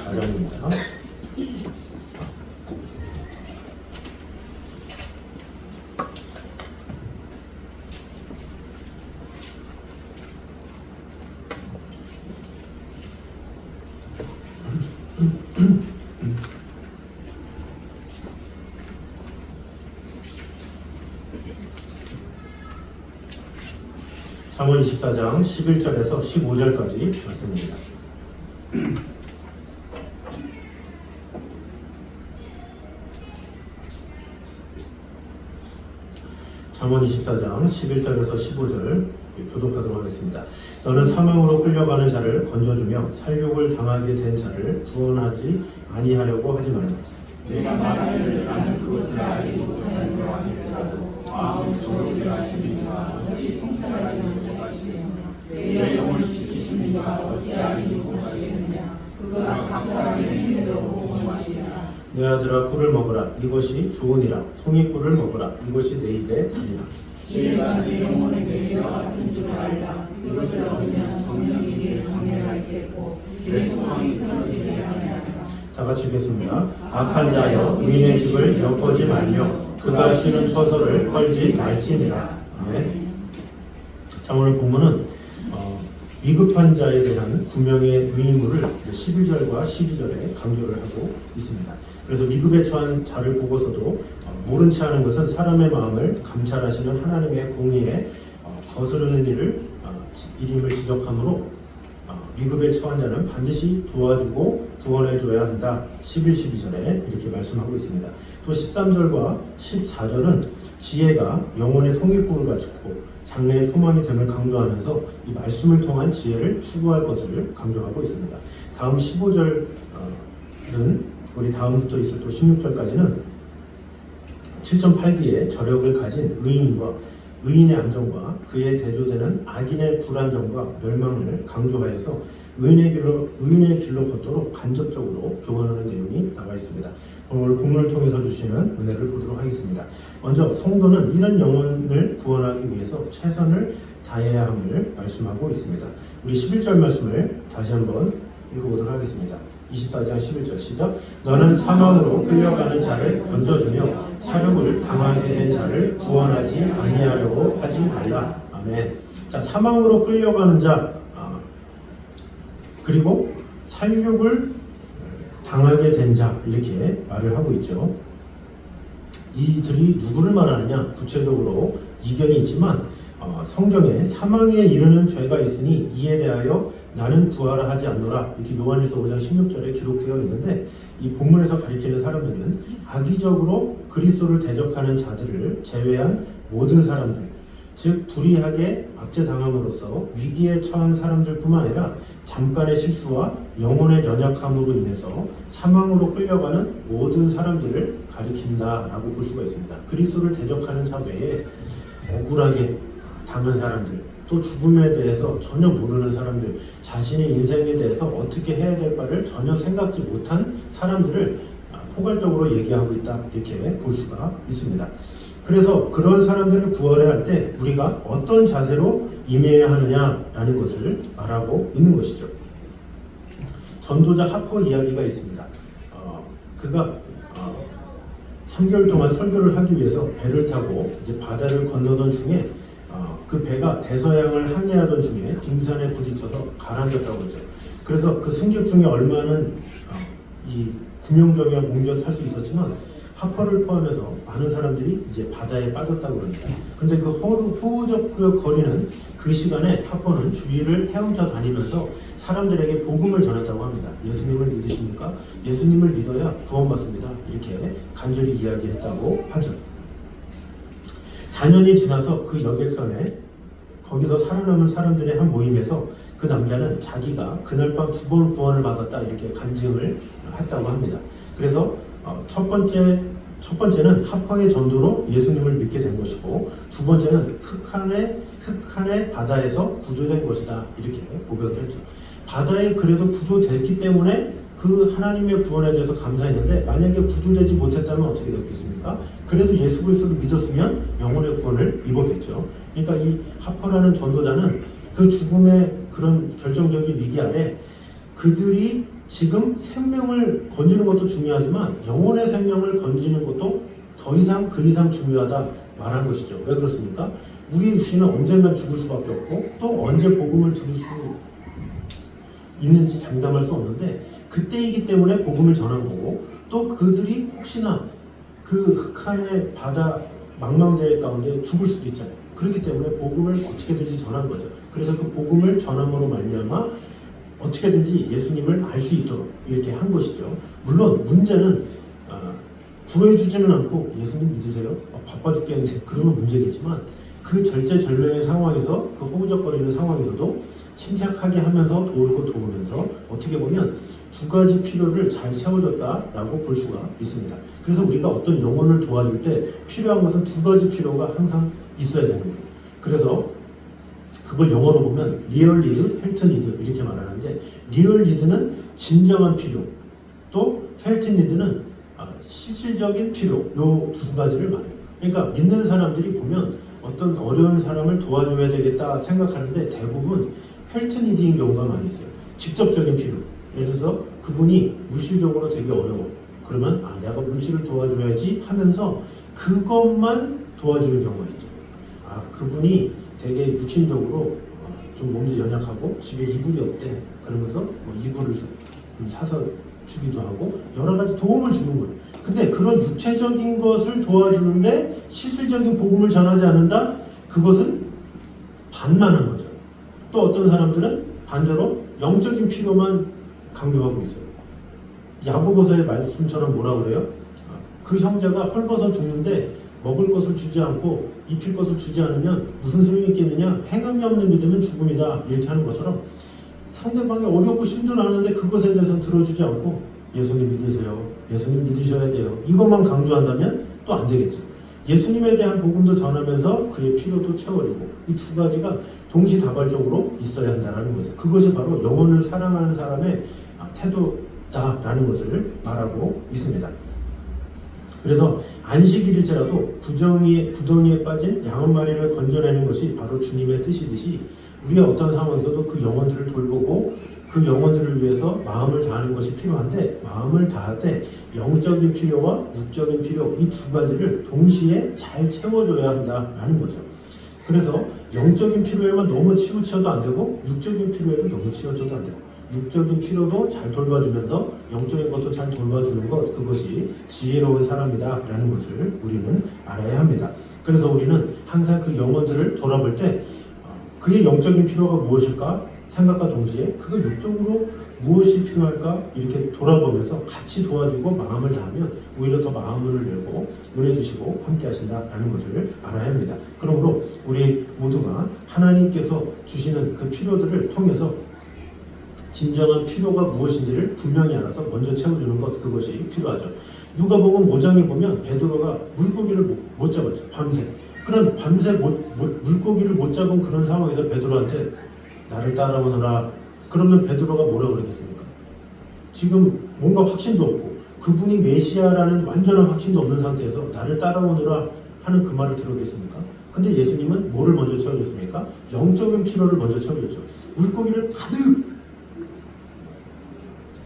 24장입니다. 잠언 24장 11절에서 15절까지 말씀입니다. 잠언 24장 11절에서 15절 교독하도록 하겠습니다. 너는 사망으로 끌려가는 자를 건져주며 살육을 당하게 된 자를 구원하지 아니하려고 하지 말라. 내가 말하기를 나는 그것을 알지 못하는 것 같을지라도 마음 저울을 하시니가 어찌 통찰하지 못하시겠으며 내 영혼을 지키시니가 어찌 알지 못하시겠느냐. 그가 각 사람의 행위대로 공평하시리라. 내 아들아 꿀을 먹으라. 이것이 좋으니라. 송이 꿀을 먹으라. 이것이 내 입에 달리라. 지혜가 내 영혼에게 이와 같은 줄을 알라. 이것을 얻으면 정령이 네 장래가 있겠고 내 소망이 끊어지지 아니하리라. 다 같이 읽겠습니다. 악한 자여 의인의 집을 엿보지 말며 그가 쉬는 처소를 헐지 말지니라. 아멘. 자, 오늘 본문은 위급한 자에 대한 구명의 의무를 11절과 12절에 강조를 하고 있습니다. 그래서 위급에 처한 자를 보고서도 모른 채 하는 것은 사람의 마음을 감찰하시는 하나님의 공의에 거스르는 일임을 지적하므로 위급에 처한 자는 반드시 도와주고 구원해줘야 한다. 11, 12절에 이렇게 말씀하고 있습니다. 또 13절과 14절은 지혜가 영혼의 송이꿀을 갖추고 장래의 소망이 됨을 강조하면서 이 말씀을 통한 지혜를 추구할 것을 강조하고 있습니다. 다음 15절은 우리 다음부터 있을 또 16절까지는 7.8기의 저력을 가진 의인의 안정과 그에 대조되는 악인의 불안정과 멸망을 강조하여서 의인의 길로 걷도록 간접적으로 교훈하는 내용이 나와 있습니다. 오늘 본문을 통해서 주시는 은혜를 보도록 하겠습니다. 먼저 성도는 이런 영혼을 구원하기 위해서 최선을 다해야 함을 말씀하고 있습니다. 우리 11절 말씀을 다시 한번 읽어보도록 하겠습니다. 24장 11절 시작. 너는 사망으로 끌려가는 자를 건져주며 살육을 당하게 된 자를 구원하지 아니하려고 하지 말라. 아멘. 자, 사망으로 끌려가는 자 그리고 살육을 당하게 된 자 이렇게 말을 하고 있죠. 이들이 누구를 말하느냐? 구체적으로 이견이 있지만 성경에 사망에 이르는 죄가 있으니 이에 대하여 나는 구하라 하지 않노라 이렇게 요한일서 5장 16절에 기록되어 있는데 이 본문에서 가리키는 사람들은 악의적으로 그리스도를 대적하는 자들을 제외한 모든 사람들, 즉 불의하게 압제당함으로써 위기에 처한 사람들뿐만 아니라 잠깐의 실수와 영혼의 연약함으로 인해서 사망으로 끌려가는 모든 사람들을 가리킨다라고 볼 수가 있습니다. 그리스도를 대적하는 자 외에 억울하게 당한 사람들, 또 죽음에 대해서 전혀 모르는 사람들, 자신의 인생에 대해서 어떻게 해야 될까를 전혀 생각지 못한 사람들을 포괄적으로 얘기하고 있다 이렇게 볼 수가 있습니다. 그래서 그런 사람들을 구원해야 할 때 우리가 어떤 자세로 임해야 하느냐라는 것을 말하고 있는 것이죠. 전도자 하퍼 이야기가 있습니다. 그가 3개월 동안 설교를 하기 위해서 배를 타고 이제 바다를 건너던 중에 그 배가 대서양을 항해하던 중에 빙산에 부딪혀서 가라앉았다고 하죠. 그래서 그 승객 중에 얼마는 이 구명정에 옮겨 탈 수 있었지만 하퍼를 포함해서 많은 사람들이 이제 바다에 빠졌다고 합니다. 근데 그 호우적 거리는 그 시간에 하퍼는 주위를 헤엄쳐 다니면서 사람들에게 복음을 전했다고 합니다. 예수님을 믿으십니까? 예수님을 믿어야 구원받습니다. 이렇게 간절히 이야기했다고 하죠. 4년이 지나서 그 여객선에 거기서 살아남은 사람들의 한 모임에서 그 남자는 자기가 그날 밤 2번 구원을 받았다 이렇게 간증을 했다고 합니다. 그래서 첫 번째는 하퍼의 전도로 예수님을 믿게 된 것이고 두 번째는 흑한의 바다에서 구조된 것이다 이렇게 고백을 했죠. 바다에 그래도 구조됐기 때문에 그 하나님의 구원에 대해서 감사했는데 만약에 구조되지 못했다면 어떻게 됐겠습니까? 그래도 예수 그리스도를 믿었으면 영혼의 구원을 입었겠죠. 그러니까 이 하퍼라는 전도자는 그 죽음의 그런 결정적인 위기 아래 그들이 지금 생명을 건지는 것도 중요하지만 영혼의 생명을 건지는 것도 더 이상 그 이상 중요하다 말한 것이죠. 왜 그렇습니까? 우리 육신은 언젠가 죽을 수밖에 없고 또 언제 복음을 들을 수 있는지 장담할 수 없는데 그때이기 때문에 복음을 전한 거고 또 그들이 혹시나 그 흑한의 바다 망망대해 가운데 죽을 수도 있잖아요. 그렇기 때문에 복음을 어떻게든지 전한 거죠. 그래서 그 복음을 전함으로 말미암아 어떻게든지 예수님을 알 수 있도록 이렇게 한 것이죠. 물론 문제는 구해주지는 않고 예수님 믿으세요? 바빠 죽겠는데 그러면 문제겠지만 그 절제절명의 상황에서 그 허우적거리는 상황에서도 침착하게 하면서 도울 것 도우면서 어떻게 보면 두 가지 필요를 잘 세워줬다라고 볼 수가 있습니다. 그래서 우리가 어떤 영혼을 도와줄 때 필요한 것은 두 가지 필요가 항상 있어야 되는 거예요. 그래서 그걸 영어로 보면 리얼 니드, 펠트 니드 이렇게 말하는데 리얼 니드는 진정한 필요, 또 펠트 니드는 실질적인 필요 요 두 가지를 말해요. 그러니까 믿는 사람들이 보면 어떤 어려운 사람을 도와줘야 되겠다 생각하는데 대부분 펠트 니드인 경우가 많이 있어요. 직접적인 필요. 예를 들어서 그분이 물질적으로 되게 어려워. 그러면 내가 물질을 도와줘야지 하면서 그것만 도와주는 경우가 있죠. 그분이 되게 육신적으로 좀 몸도 연약하고 집에 이불이 없대. 그러면서 이불을 사서 주기도 하고 여러 가지 도움을 주는 거예요. 근데 그런 육체적인 것을 도와주는데 실질적인 복음을 전하지 않는다? 그것은 반만한 거죠. 또 어떤 사람들은 반대로 영적인 필요만 강조하고 있어요. 야고보서의 말씀처럼 뭐라 그래요? 그 형제가 헐벗어 죽는데 먹을 것을 주지 않고 입힐 것을 주지 않으면 무슨 소용이 있겠느냐? 행함이 없는 믿음은 죽음이다. 이렇게 하는 것처럼 상대방이 어렵고 힘들어하는데 그것에 대해서는 들어주지 않고 예수님 믿으세요. 예수님 믿으셔야 돼요. 이것만 강조한다면 또 안 되겠죠. 예수님에 대한 복음도 전하면서 그의 필요도 채워주고 이 두 가지가 동시다발적으로 있어야 한다는 거죠. 그것이 바로 영혼을 사랑하는 사람의 태도다라는 것을 말하고 있습니다. 그래서 안식일일지라도 구덩이에 빠진 양 한 마리를 건져내는 것이 바로 주님의 뜻이듯이 우리가 어떤 상황에서도 그 영혼들을 돌보고 그 영혼들을 위해서 마음을 다하는 것이 필요한데 마음을 다할 때 영적인 필요와 육적인 필요 이 두 가지를 동시에 잘 채워줘야 한다라는 거죠. 그래서 영적인 필요에만 너무 치우쳐도 안 되고 육적인 필요에도 너무 치우쳐도 안 되고 육적인 필요도 잘 돌봐주면서 영적인 것도 잘 돌봐주는 것 그것이 지혜로운 사람이다라는 것을 우리는 알아야 합니다. 그래서 우리는 항상 그 영혼들을 돌아볼 때 그의 영적인 필요가 무엇일까 생각과 동시에 그가 육적으로 무엇이 필요할까 이렇게 돌아보면서 같이 도와주고 마음을 다하면 오히려 더 마음을 열고 은혜 주시고 함께 하신다라는 것을 알아야 합니다. 그러므로 우리 모두가 하나님께서 주시는 그 필요들을 통해서 진정한 필요가 무엇인지를 분명히 알아서 먼저 채워주는 것 그것이 필요하죠. 누가복음 5장에 보면 베드로가 물고기를 못 잡았죠. 밤새. 그런 밤새 물고기를 못 잡은 그런 상황에서 베드로한테 나를 따라오너라. 그러면 베드로가 뭐라 그러겠습니까? 지금 뭔가 확신도 없고 그분이 메시아라는 완전한 확신도 없는 상태에서 나를 따라오너라 하는 그 말을 들었겠습니까? 근데 예수님은 뭐를 먼저 채워줬습니까? 영적인 필요를 먼저 채워줬죠. 물고기를 가득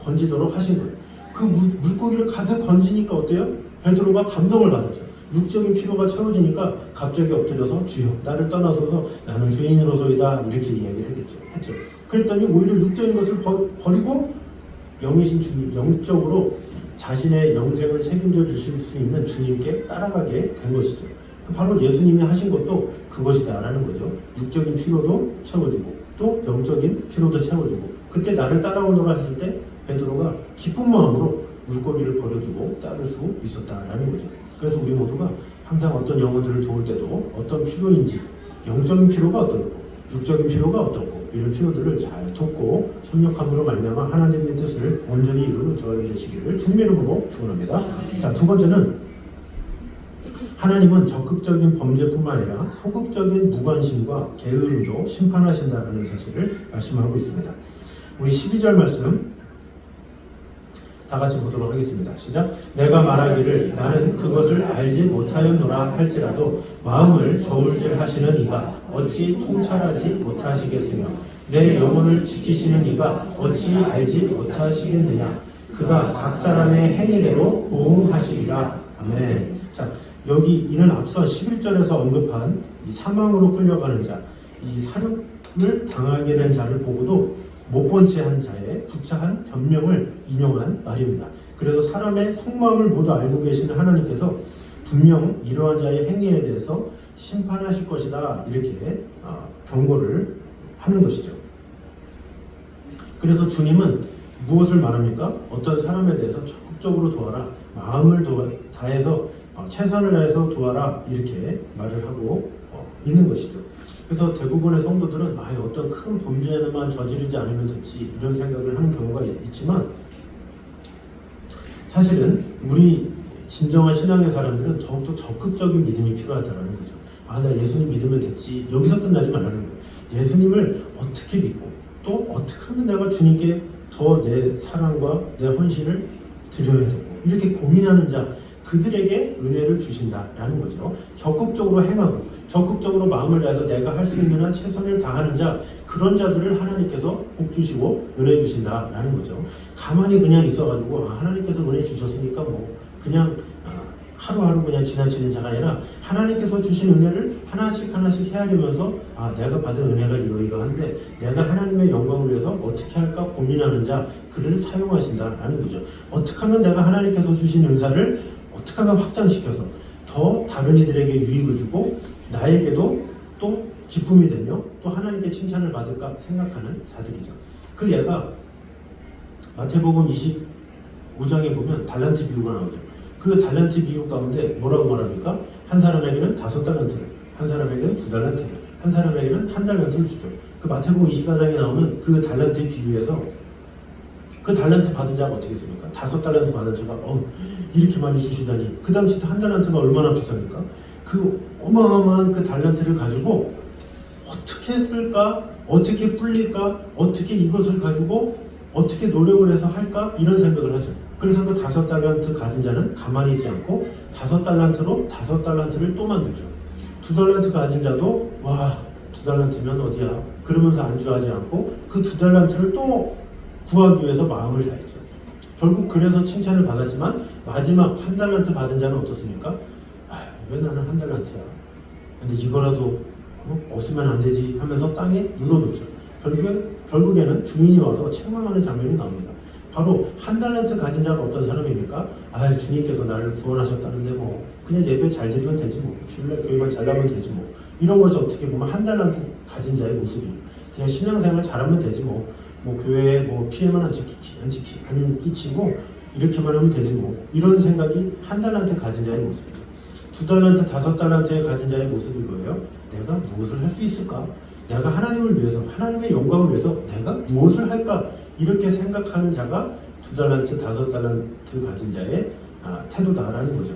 건지도록 하신 거예요. 그 물고기를 가득 건지니까 어때요? 베드로가 감동을 받았죠. 육적인 필요가 채워지니까 갑자기 엎드려서 주여 나를 떠나서서 나는 죄인으로소이다 이렇게 이야기를 했죠. 그랬더니 오히려 육적인 것을 버리고 영이신 주님 영적으로 자신의 영생을 책임져 주실 수 있는 주님께 따라가게 된 것이죠. 바로 예수님이 하신 것도 그것이다라는 거죠. 육적인 필요도 채워주고 또 영적인 필요도 채워주고 그때 나를 따라오너라 했을 때 베드로가 기쁜 마음으로 물고기를 버려두고 따를 수 있었다라는 거죠. 그래서 우리 모두가 항상 어떤 영혼들을 도울 때도 어떤 필요인지 영적인 필요가 어떻고 육적인 필요가 어떻고 이런 필요들을 잘 돕고 협력함으로 말미암아 하나님의 뜻을 온전히 이루는 저희 되시기를 주님의 이름으로 축원합니다. 자, 두 번째는 하나님은 적극적인 범죄뿐만 아니라 소극적인 무관심과 게으름도 심판하신다는 사실을 말씀하고 있습니다. 우리 12절 말씀 다 같이 보도록 하겠습니다. 시작. 내가 말하기를 나는 그것을 알지 못하였노라 할지라도 마음을 저울질 하시는 이가 어찌 통찰하지 못하시겠으며 내 영혼을 지키시는 이가 어찌 알지 못하시겠느냐. 그가 각 사람의 행위대로 보응하시리라. 아멘. 자, 여기 이는 앞서 11절에서 언급한 이 사망으로 끌려가는 자, 이 사륙을 당하게 된 자를 보고도 못 본 채 한 자의 구차한 변명을 인용한 말입니다. 그래서 사람의 속마음을 모두 알고 계시는 하나님께서 분명 이러한 자의 행위에 대해서 심판하실 것이다, 이렇게 경고를 하는 것이죠. 그래서 주님은 무엇을 말합니까? 어떤 사람에 대해서 적극적으로 도와라, 마음을 다해서 최선을 다해서 도와라, 이렇게 말을 하고 있는 것이죠. 그래서 대부분의 성도들은 어떤 큰 범죄만 저지르지 않으면 됐지, 이런 생각을 하는 경우가 있지만, 사실은 우리 진정한 신앙의 사람들은 더욱더 적극적인 믿음이 필요하다는 거죠. 나 예수님 믿으면 됐지, 여기서 끝나지 말라는 거예요. 예수님을 어떻게 믿고 또 어떻게 하면 내가 주님께 더 내 사랑과 내 헌신을 드려야 되고, 이렇게 고민하는 자, 그들에게 은혜를 주신다라는 거죠. 적극적으로 행하고 적극적으로 마음을 다해서 내가 할 수 있는 한 최선을 다하는 자, 그런 자들을 하나님께서 복 주시고 은혜 주신다라는 거죠. 가만히 그냥 있어가지고 하나님께서 은혜 주셨으니까 뭐 그냥 하루하루 그냥 지나치는 자가 아니라, 하나님께서 주신 은혜를 하나씩 하나씩 헤아리면서 내가 받은 은혜가 이러이러한데 내가 하나님의 영광을 위해서 어떻게 할까 고민하는 자, 그를 사용하신다라는 거죠. 어떻게 하면 내가 하나님께서 주신 은사를 어떻게 하면 확장시켜서 더 다른 이들에게 유익을 주고 나에게도 또 기쁨이 되며 또 하나님께 칭찬을 받을까 생각하는 자들이죠. 그 예가 마태복음 25장에 보면 달란트 비유가 나오죠. 그 달란트 비유 가운데 뭐라고 말합니까? 한 사람에게는 5달란트를, 한 사람에게는 2달란트를, 한 사람에게는 1달란트를 주죠. 그 마태복음 24장에 나오는 그 달란트 비유에서 그 달란트 받은 자가 어떻게 했습니까? 5달란트 받은 자가 이렇게 많이 주시다니, 그 당시 1달란트가 얼마나 비쌉니까? 그 어마어마한 그 달란트를 가지고 어떻게 쓸까? 어떻게 불릴까? 어떻게 이것을 가지고 어떻게 노력을 해서 할까? 이런 생각을 하죠. 그래서 그 5달란트 가진 자는 가만히 있지 않고 5달란트로 5달란트를 또 만들죠. 2달란트 가진 자도 2달란트면 어디야? 그러면서 안주하지 않고 그 2달란트를 또 구하기 위해서 마음을 다했죠. 결국 그래서 칭찬을 받았지만 마지막 1달란트 받은 자는 어떻습니까? 왜 나는 1달란트야? 근데 이거라도 없으면 안 되지 하면서 땅에 묻어뒀죠. 결국에는 주인이 와서 책망하는 장면이 나옵니다. 바로 1달란트 가진 자가 어떤 사람입니까? 주님께서 나를 구원하셨다는데 뭐 그냥 예배 잘 드리면 되지 뭐, 주일날 교회만 잘 가면 되지 뭐, 이런 것이 어떻게 보면 1달란트 가진 자의 모습이, 그냥 신앙생활 잘하면 되지 뭐 교회에 뭐 피해만 안 끼치고 이렇게만 하면 되지 뭐, 이런 생각이 1달란트 가진 자의 모습이죠. 2달란트, 5달란트에 가진 자의 모습이 뭐예요? 내가 무엇을 할 수 있을까? 내가 하나님을 위해서, 하나님의 영광을 위해서 내가 무엇을 할까? 이렇게 생각하는 자가 2달란트, 5달란트 가진 자의 태도다라는 거죠.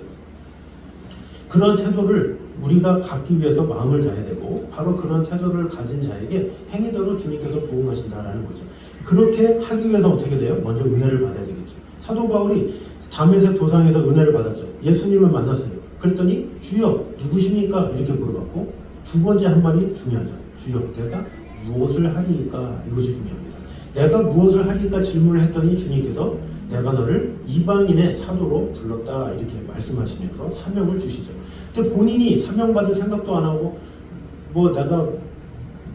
그런 태도를 우리가 갖기 위해서 마음을 다해야 되고, 바로 그런 태도를 가진 자에게 행위대로 주님께서 보응하신다라는 거죠. 그렇게 하기 위해서 어떻게 돼요? 먼저 은혜를 받아야 되겠죠. 사도 바울이 다메섹 도상에서 은혜를 받았죠. 예수님을 만났어요. 그랬더니 주여 누구십니까? 이렇게 물어봤고, 두 번째 한 말이 중요하죠. 주여 내가 무엇을 하리이까? 이것이 중요합니다. 내가 무엇을 하리이까 질문을 했더니 주님께서 내가 너를 이방인의 사도로 불렀다, 이렇게 말씀하시면서 사명을 주시죠. 근데 본인이 사명받을 생각도 안 하고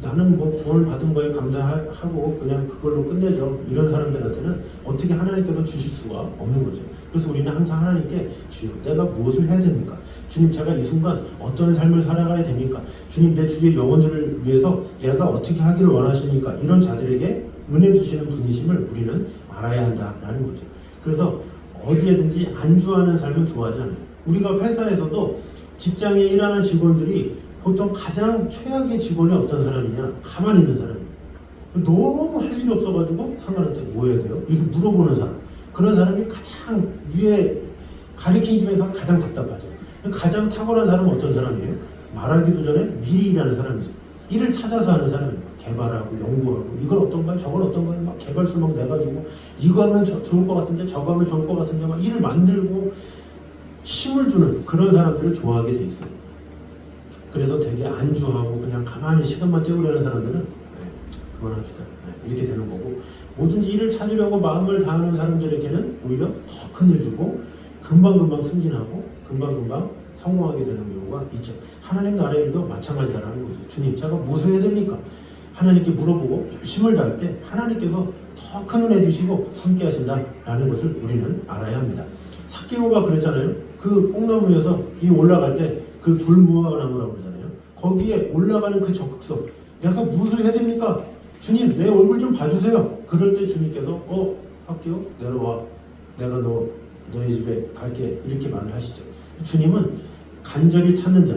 나는 구원을 받은 거에 감사하고 그냥 그걸로 끝내죠, 이런 사람들한테는 어떻게 하나님께서 주실 수가 없는 거죠. 그래서 우리는 항상 하나님께 주여 내가 무엇을 해야 됩니까? 주님 제가 이 순간 어떤 삶을 살아가야 됩니까? 주님 내 주의 영혼들을 위해서 내가 어떻게 하기를 원하십니까? 이런 자들에게 은혜 주시는 분이심을 우리는 알아야 한다라는 거죠. 그래서 어디에든지 안주하는 삶을 좋아하지 않아요. 우리가 회사에서도 직장에 일하는 직원들이 보통 가장 최악의 직원이 어떤 사람이냐? 가만히 있는 사람이에요. 너무 할 일이 없어가지고 상관한테 뭐 해야 돼요? 이렇게 물어보는 사람. 그런 사람이 가장 위에 가리키는 집에서 가장 답답하죠. 가장 탁월한 사람은 어떤 사람이에요? 말하기도 전에 미리 일하는 사람이죠. 일을 찾아서 하는 사람이에요. 개발하고 연구하고 이건 어떤가 저건 어떤가 막 개발서 막 내가지고 이거 하면 좋을 것 같은데 저거 하면 좋을 것 같은데 막 일을 만들고 힘을 주는 그런 사람들을 좋아하게 돼 있어요. 그래서 되게 안주하고 그냥 가만히 시간만 때우려는 사람들은 그만합시다. 네, 이렇게 되는 거고, 뭐든지 일을 찾으려고 마음을 다하는 사람들에게는 오히려 더 큰 일 주고 금방금방 승진하고 금방금방 성공하게 되는 경우가 있죠. 하나님 나라의 일도 마찬가지라는 거죠. 주님, 제가 무엇을 해야 됩니까? 하나님께 물어보고 열심을 다할 때 하나님께서 더 큰 은혜 주시고 함께 하신다라는 것을 우리는 알아야 합니다. 삭개오가 그랬잖아요. 그 뽕나무 위에서 이 올라갈 때 그 돌무화과나무라고 그러잖아요. 거기에 올라가는 그 적극성, 내가 무엇을 해야 됩니까? 주님, 내 얼굴 좀 봐주세요. 그럴 때 주님께서 삭개오 내려와, 내가 너희 집에 갈게, 이렇게 말을 하시죠. 주님은 간절히 찾는 자,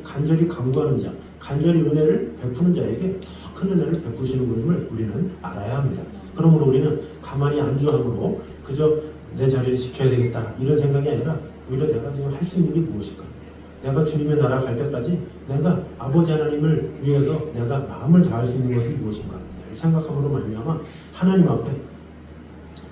간절히 간구하는 자, 간절히 은혜를 베푸는 자에게 더 큰 은혜를 베푸시는 분임을 우리는 알아야 합니다. 그러므로 우리는 가만히 안주함으로 그저 내 자리를 지켜야 되겠다 이런 생각이 아니라 오히려 내가 지금 할 수 있는 게 무엇일까? 내가 주님의 나라 갈 때까지 내가 아버지 하나님을 위해서 내가 마음을 다할 수 있는 것은 무엇인가? 늘 생각함으로 말미암아 하나님 앞에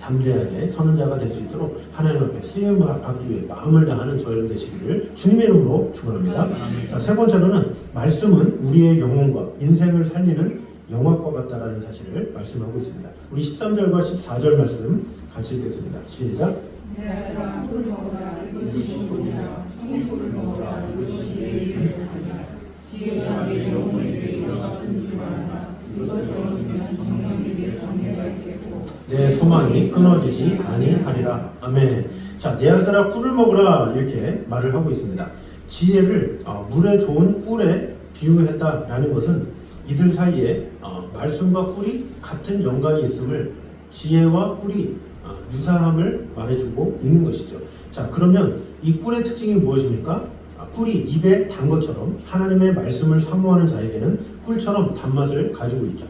담대하게 서는 자가 될 수 있도록 하나님 앞에 쓰임을 받기 위해 마음을 다하는 저희들 되시기를 주님의 이름으로 축원합니다. 자, 세 번째로는 말씀은 우리의 영혼과 인생을 살리는 영화과 같다라는 사실을 말씀하고 있습니다. 우리 13절과 14절 말씀 같이 읽겠습니다. 시작. 내 아들아 꿀을 먹어라 이것이 신분이라 성꿀을 먹어라 이것이 내 이름이라 지혜가 내 영혼에게 이와 같은 줄 알라 이것을 얻으면 정령이 내 장래가 있겠고 내 소망이 끊어지지 아니하리라. 아멘. 자, 내 아들아 꿀을 먹으라 이렇게 말을 하고 있습니다. 지혜를 물에 좋은 꿀에 비유했다라는 것은 이들 사이에 말씀과 꿀이 같은 연관이 있음을, 지혜와 꿀이 유사함을 말해주고 있는 것이죠. 자, 그러면 이 꿀의 특징이 무엇입니까? 꿀이 입에 단 것처럼 하나님의 말씀을 사모하는 자에게는 꿀처럼 단맛을 가지고 있죠.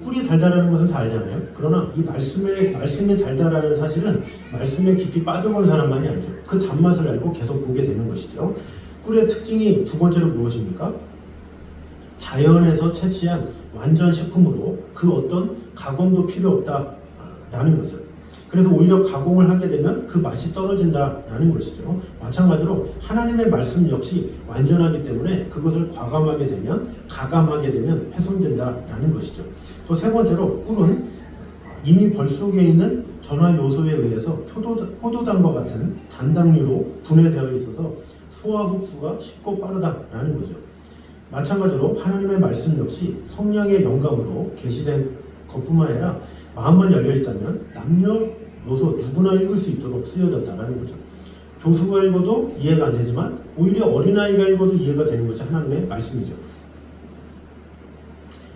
꿀이 달달하는 것은 다 알잖아요. 그러나 이 말씀이 달달하는 사실은 말씀에 깊이 빠져본 사람만이 알죠. 그 단맛을 알고 계속 보게 되는 것이죠. 꿀의 특징이 두 번째로 무엇입니까? 자연에서 채취한 완전 식품으로 그 어떤 가공도 필요 없다라는 거죠. 그래서 오히려 가공을 하게 되면 그 맛이 떨어진다라는 것이죠. 마찬가지로 하나님의 말씀 역시 완전하기 때문에 그것을 가감하게 되면 훼손된다라는 것이죠. 또 세 번째로 꿀은 이미 벌 속에 있는 전화 요소에 의해서 포도당과 같은 단당류로 분해되어 있어서 소화 흡수가 쉽고 빠르다라는 거죠. 마찬가지로 하나님의 말씀 역시 성령의 영감으로 계시된 것뿐만 아니라 마음만 열려있다면 남녀노소 누구나 읽을 수 있도록 쓰여졌다는 거죠. 조수가 읽어도 이해가 안 되지만 오히려 어린아이가 읽어도 이해가 되는 것이 하나님의 말씀이죠.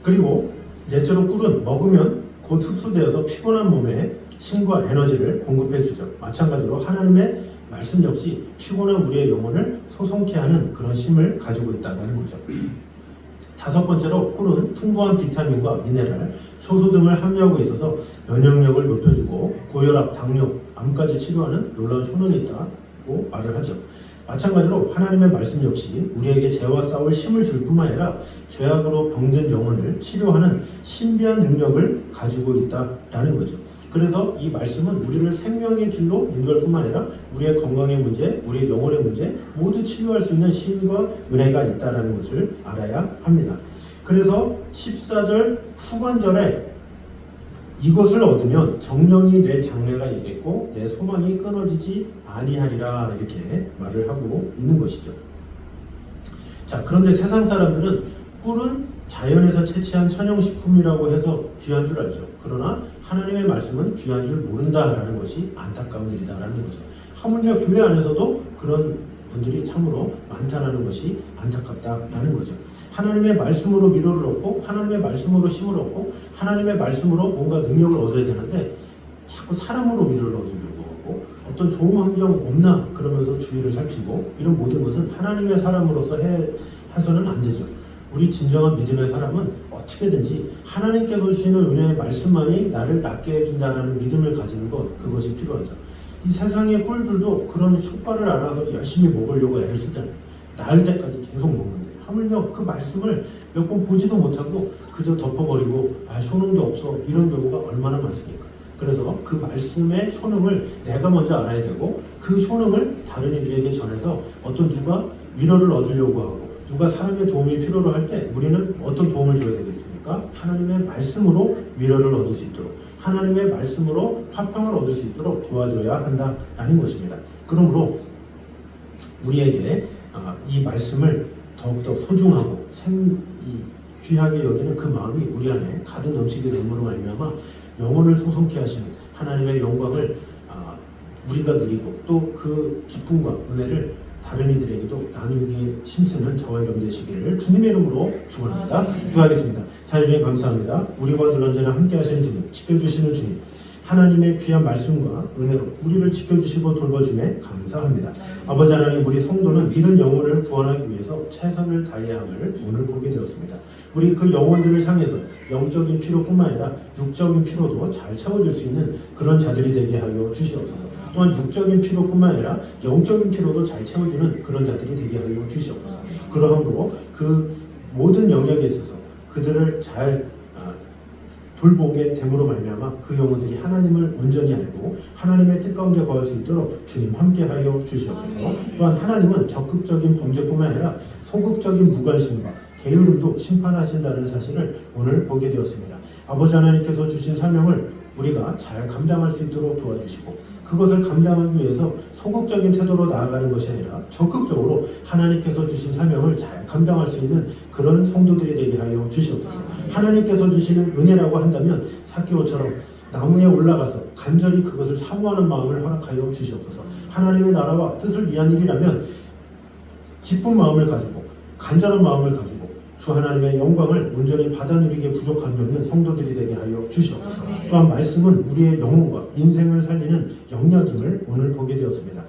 그리고 넷째로 꿀은 먹으면 곧 흡수되어서 피곤한 몸에 힘과 에너지를 공급해 주죠. 마찬가지로 하나님의 말씀 역시 피곤한 우리의 영혼을 소송케 하는 그런 힘을 가지고 있다는 거죠. 다섯 번째로 꿀은 풍부한 비타민과 미네랄, 효소 등을 함유하고 있어서 면역력을 높여주고 고혈압, 당뇨, 암까지 치료하는 놀라운 효능이 있다고 말을 하죠. 마찬가지로 하나님의 말씀 역시 우리에게 죄와 싸울 힘을 줄 뿐만 아니라 죄악으로 병든 영혼을 치료하는 신비한 능력을 가지고 있다라는 거죠. 그래서 이 말씀은 우리를 생명의 길로 인도할 뿐만 아니라 우리의 건강의 문제, 우리의 영혼의 문제 모두 치유할 수 있는 힘과 은혜가 있다는 것을 알아야 합니다. 그래서 14절 후반절에 이것을 얻으면 정령이 내 장래가 있겠고 내 소망이 끊어지지 아니하리라 이렇게 말을 하고 있는 것이죠. 자, 그런데 세상 사람들은 꿀은 자연에서 채취한 천연식품이라고 해서 귀한 줄 알죠. 그러나 하나님의 말씀은 귀한 줄 모른다라는 것이 안타까운 일이다라는 거죠. 하물며 교회 안에서도 그런 분들이 참으로 많다라는 것이 안타깝다라는 거죠. 하나님의 말씀으로 위로를 얻고 하나님의 말씀으로 힘을 얻고 하나님의 말씀으로 뭔가 능력을 얻어야 되는데 자꾸 사람으로 위로를 얻으려고 하고 어떤 좋은 환경 없나 그러면서 주의를 살피고 이런 모든 것은 하나님의 사람으로서 해서는 안 되죠. 우리 진정한 믿음의 사람은 어떻게든지 하나님께서 주시는 은혜의 말씀만이 나를 낫게 해준다는 믿음을 가지는 것, 그것이 필요하죠. 이 세상의 꿀들도 그런 효과를 알아서 열심히 먹으려고 애를 쓰잖아요. 나을 때까지 계속 먹는데 하물며 그 말씀을 몇 번 보지도 못하고 그저 덮어버리고 효능도 없어 이런 경우가 얼마나 많습니까? 그래서 그 말씀의 효능을 내가 먼저 알아야 되고 그 효능을 다른 이들에게 전해서 어떤 누가 위로를 얻으려고 하고 누가 사람의 도움이 필요로 할 때 우리는 어떤 도움을 줘야 되겠습니까? 무엇입니까? 하나님의 말씀으로 위로를 얻을 수 있도록, 하나님의 말씀으로 화평을 얻을 수 있도록 도와줘야 한다라는 것입니다. 그러므로 우리에게 이 말씀을 더욱더 소중하고 귀하게 여기는 그 마음이 우리 안에 가득 넘치게 됨으로 말미암아 영혼을 소송케 하시는 하나님의 영광을 우리가 누리고 또 그 기쁨과 은혜를 다른 이들에게도 나누기에 힘쓰는 저와 여러분 되시기를 주님의 이름으로 축원합니다. 기도하겠습니다. 사유주님 감사합니다. 우리와 늘 언제나 함께 하시는 주님, 지켜주시는 주님, 하나님의 귀한 말씀과 은혜로 우리를 지켜주시고 돌봐주매 감사합니다. 아버지 하나님, 우리 성도는 이런 영혼을 구원하기 위해서 최선을 다해야 함을 오늘 보게 되었습니다. 우리 그 영혼들을 향해서 영적인 필요뿐만 아니라 육적인 필요도 잘 채워줄 수 있는 그런 자들이 되게 하여 주시옵소서. 또한 육적인 필요뿐만 아니라 영적인 필요도 잘 채워주는 그런 자들이 되게 하여 주시옵소서. 그러함으로 그 모든 영역에 있어서 그들을 잘 돌보게 됨으로 말미암아 그 영혼들이 하나님을 온전히 알고 하나님의 뜻 가운데 거할 수 있도록 주님 함께하여 주시옵소서. 또한 하나님은 적극적인 범죄뿐만 아니라 소극적인 무관심과 게으름도 심판하신다는 사실을 오늘 보게 되었습니다. 아버지 하나님께서 주신 사명을 우리가 잘 감당할 수 있도록 도와주시고 그것을 감당하기 위해서 소극적인 태도로 나아가는 것이 아니라 적극적으로 하나님께서 주신 사명을 잘 감당할 수 있는 그런 성도들이 되게 하여 주시옵소서. 하나님께서 주시는 은혜라고 한다면 사기오처럼 나무에 올라가서 간절히 그것을 사모하는 마음을 허락하여 주시옵소서. 하나님의 나라와 뜻을 위한 일이라면 기쁜 마음을 가지고 간절한 마음을 가지고 주 하나님의 영광을 온전히 받아 누리기에 부족함이 없는 성도들이 되게 하여 주시옵소서. 또한 말씀은 우리의 영혼과 인생을 살리는 영역임을 오늘 보게 되었습니다.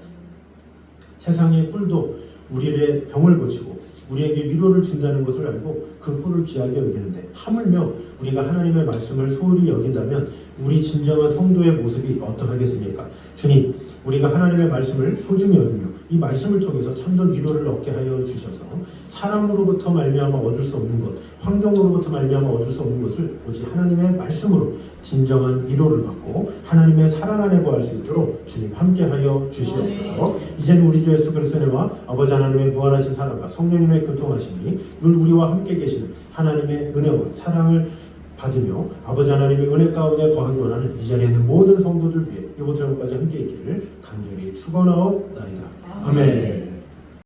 세상의 꿀도 우리의 병을 고치고 우리에게 위로를 준다는 것을 알고 그 꿀을 귀하게 여기는데 하물며 우리가 하나님의 말씀을 소홀히 여긴다면 우리 진정한 성도의 모습이 어떠하겠습니까? 주님, 우리가 하나님의 말씀을 소중히 여기며 이 말씀을 통해서 참된 위로를 얻게 하여 주셔서 사람으로부터 말미암아 얻을 수 없는 것, 환경으로부터 말미암아 얻을 수 없는 것을 오직 하나님의 말씀으로 진정한 위로를 받고 하나님의 사랑 안에 거할 수 있도록 주님 함께하여 주시옵소서. 이제는 우리 주 예수 그리스도의 은혜와 아버지 하나님의 무한하신 사랑과 성령님의 교통하심이 늘 우리와 함께 계시는 하나님의 은혜와 사랑을 받으며 아버지 하나님의 은혜 가운데 거하기 원하는 이 자리에 있는 모든 성도들 위해 이곳 저녁까지 함께 있기를 간절히 축원하옵나이다. 아멘.